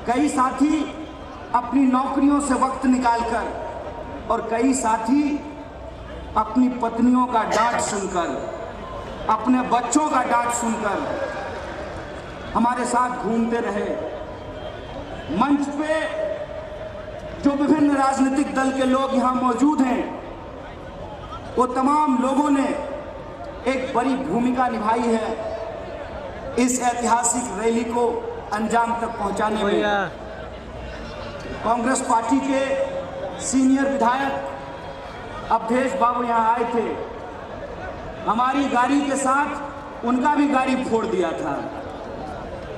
कई साथी अपनी नौकरियों से वक्त निकालकर और कई साथी अपनी पत्नियों का डांट सुनकर, अपने बच्चों का डांट सुनकर हमारे साथ घूमते रहे। मंच पे जो विभिन्न राजनीतिक दल के लोग यहाँ मौजूद हैं, वो तमाम लोगों ने एक बड़ी भूमिका निभाई है इस ऐतिहासिक रैली को अंजाम तक पहुंचाने में। कांग्रेस पार्टी के सीनियर विधायक अवधेश बाबू यहाँ आए थे, हमारी गाड़ी के साथ उनका भी गाड़ी फोड़ दिया था।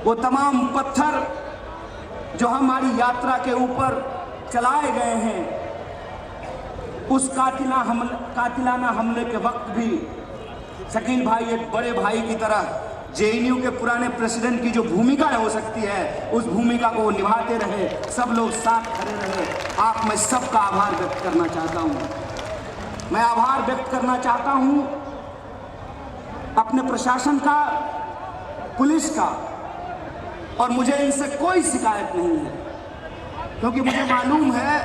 वो तमाम पत्थर जो हमारी यात्रा के ऊपर चलाए गए हैं, उस कातिलाना हमले के वक्त भी शकील भाई एक बड़े भाई की तरह जेएनयू के पुराने प्रेसिडेंट की जो भूमिका हो सकती है, उस भूमिका को वो निभाते रहे, सब लोग साथ खड़े रहे। आप मैं सबका आभार व्यक्त करना चाहता हूँ। मैं आभार व्यक्त करना चाहता हूँ अपने प्रशासन का, पुलिस का, और मुझे इनसे कोई शिकायत नहीं है, क्योंकि मुझे मालूम है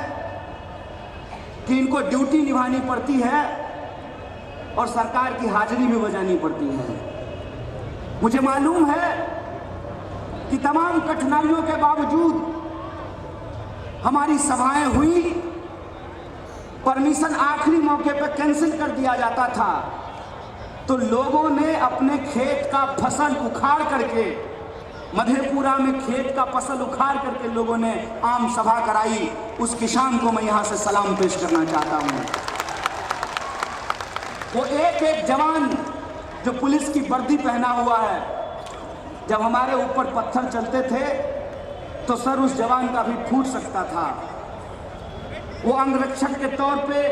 कि इनको ड्यूटी निभानी पड़ती है और सरकार की हाजिरी भी बजानी पड़ती है। मुझे मालूम है कि तमाम कठिनाइयों के बावजूद हमारी सभाएं हुई, परमिशन आखिरी मौके पर कैंसिल कर दिया जाता था, तो लोगों ने अपने खेत का फसल उखाड़ करके, मधेपुरा में खेत का फसल उखाड़ करके लोगों ने आम सभा कराई। उस किसान को मैं यहां से सलाम पेश करना चाहता हूं। वो एक एक जवान जो पुलिस की वर्दी पहना हुआ है, जब हमारे ऊपर पत्थर चलते थे तो सर उस जवान का भी फूट सकता था। वो अंगरक्षक के तौर पे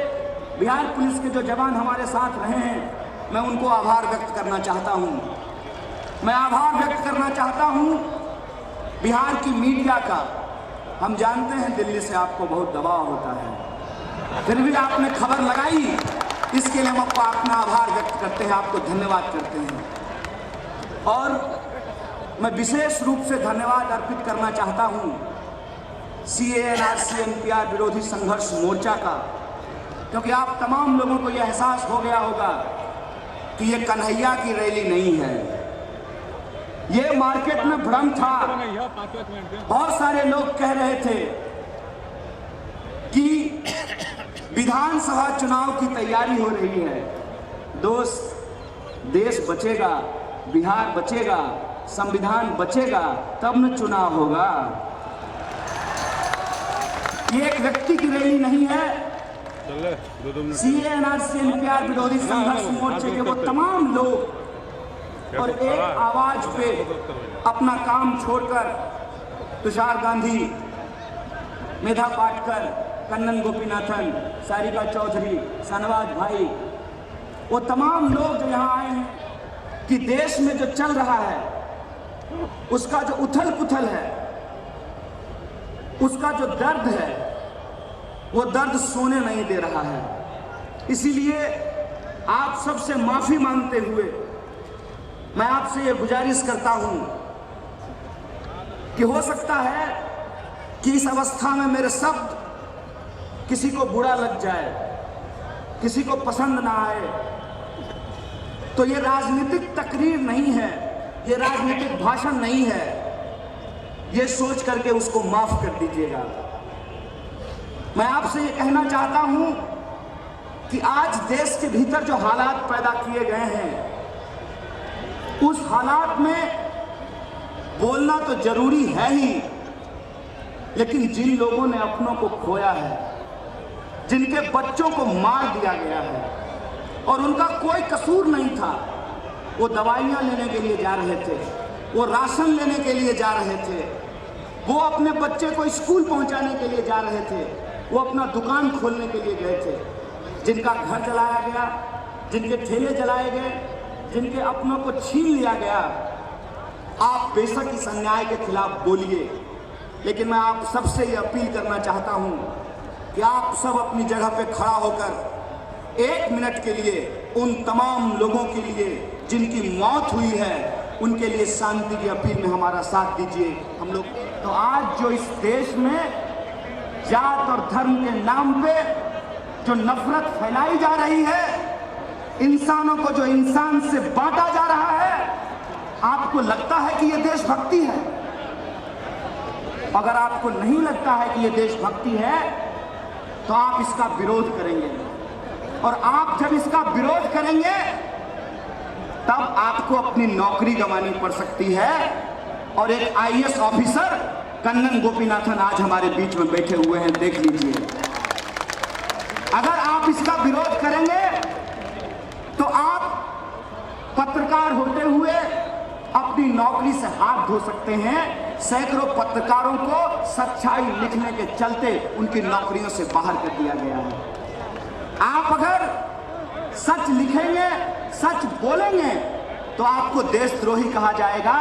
बिहार पुलिस के जो जवान हमारे साथ रहे हैं, मैं उनको आभार व्यक्त करना चाहता हूं। मैं आभार व्यक्त करना चाहता हूं बिहार की मीडिया का। हम जानते हैं दिल्ली से आपको बहुत दबाव होता है, फिर भी आपने खबर लगाई, इसके लिए हम आपको अपना आभार व्यक्त करते हैं, आपको धन्यवाद करते हैं। और मैं विशेष रूप से धन्यवाद अर्पित करना चाहता हूं CANRC NPR विरोधी संघर्ष मोर्चा का, क्योंकि आप तमाम लोगों को यह एहसास हो गया होगा कि ये कन्हैया की रैली नहीं है। ये मार्केट में भ्रम था। बहुत सारे लोग कह रहे थे कि विधानसभा चुनाव की तैयारी हो रही है। दोस्त, देश बचेगा, बिहार बचेगा, संविधान बचेगा, तब न चुनाव होगा। ये एक व्यक्ति की रैली नहीं है। CANRC NPR विरोधी संघर्ष मोर्चे के वो तमाम लोग और एक आवाज पे अपना काम छोड़कर तुषार गांधी, मेधा पाटकर, कन्नन गोपीनाथन, सारिका चौधरी, शाहनवाज भाई, वो तमाम लोग जो यहाँ आए हैं कि देश में जो चल रहा है उसका जो उथल पुथल है, उसका जो दर्द है, वो दर्द सोने नहीं दे रहा है। इसीलिए आप सबसे माफी मांगते हुए मैं आपसे ये गुजारिश करता हूं कि हो सकता है कि इस अवस्था में मेरे शब्द किसी को बुरा लग जाए, किसी को पसंद ना आए, तो ये राजनीतिक तकरीर नहीं है, ये राजनीतिक भाषण नहीं है। ये सोच करके उसको माफ कर दीजिएगा। मैं आपसे ये कहना चाहता हूं कि आज देश के भीतर जो हालात पैदा किए गए हैं, उस हालात में बोलना तो जरूरी है ही, लेकिन जिन लोगों ने अपनों को खोया है, जिनके बच्चों को मार दिया गया है और उनका कोई कसूर नहीं था, वो दवाइयां लेने के लिए जा रहे थे, वो राशन लेने के लिए जा रहे थे, वो अपने बच्चे को स्कूल पहुंचाने के लिए जा रहे थे, वो अपना दुकान खोलने के लिए गए थे। जिनका घर जलाया गया, जिनके ठेले जलाए गए, जिनके अपनों को छीन लिया गया, आप बेशक इस अन्याय के खिलाफ बोलिए, लेकिन मैं आप सबसे ये अपील करना चाहता हूं कि आप सब अपनी जगह पे खड़ा होकर 1 मिनट के लिए उन तमाम लोगों के लिए जिनकी मौत हुई है, उनके लिए शांति की अपील में हमारा साथ दीजिए। हम लोग तो आज जो इस देश में जात और धर्म के नाम पे जो नफरत फैलाई जा रही है, इंसानों को जो इंसान से बांटा जा रहा है, आपको लगता है कि यह देशभक्ति है? अगर आपको नहीं लगता है कि यह देशभक्ति है तो आप इसका विरोध करेंगे, और आप जब इसका विरोध करेंगे तब आपको अपनी नौकरी गंवानी पड़ सकती है। और एक आईएएस ऑफिसर कन्नन गोपीनाथन आज हमारे बीच में बैठे हुए हैं, देख लीजिए। अगर आप इसका विरोध करेंगे तो आप पत्रकार होते हुए अपनी नौकरी से हाथ धो सकते हैं। सैकड़ों पत्रकारों को सच्चाई लिखने के चलते उनकी नौकरियों से बाहर कर दिया गया है। आप अगर सच लिखेंगे, सच बोलेंगे तो आपको देशद्रोही कहा जाएगा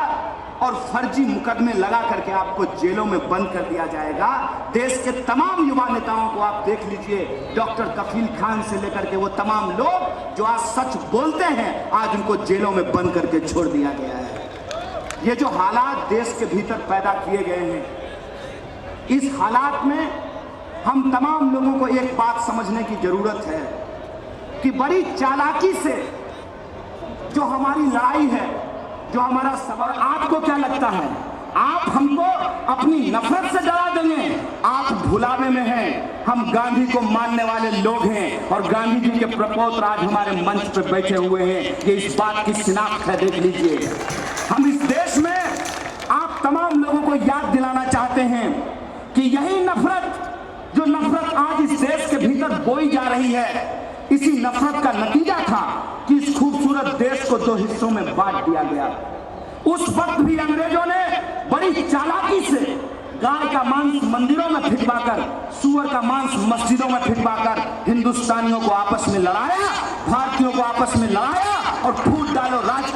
और फर्जी मुकदमे लगा करके आपको जेलों में बंद कर दिया जाएगा। देश के तमाम युवा नेताओं को आप देख लीजिए, डॉक्टर कफील खान से लेकर के वो तमाम लोग जो आज सच बोलते हैं, आज उनको जेलों में बंद करके छोड़ दिया गया है। ये जो हालात देश के भीतर पैदा किए गए हैं, इस हालात में हम तमाम लोगों को एक बात समझने की जरूरत है कि बड़ी चालाकी से जो हमारी लड़ाई है, जो हमारा सवाल, आपको क्या लगता है आप हमको अपनी नफरत से डरा देंगे? आप भुलावे में हैं। हम गांधी को मानने वाले लोग हैं और गांधी जी के प्रपोत्र आज हमारे मंच पर बैठे हुए हैं। ये इस बात की शिनाख्त है, देख लीजिए। हम इस देश में आप तमाम लोगों को याद दिलाना चाहते हैं कि यही नफरत, जो नफरत आज इस देश के भीतर बोई जा रही है, इसी नफरत का नतीजा था कि इस खूबसूरत देश को दो हिस्सों में बांट दिया गया। उस वक्त भी अंग्रेजों ने बड़ी चालाकी से गाय का मांस मंदिरों में फिटवाकर, सूअर का मांस मस्जिदों में फिटवाकर हिंदुस्तानियों को आपस में लड़ाया, भारतीयों को आपस में लड़ाया और फूट डालो राज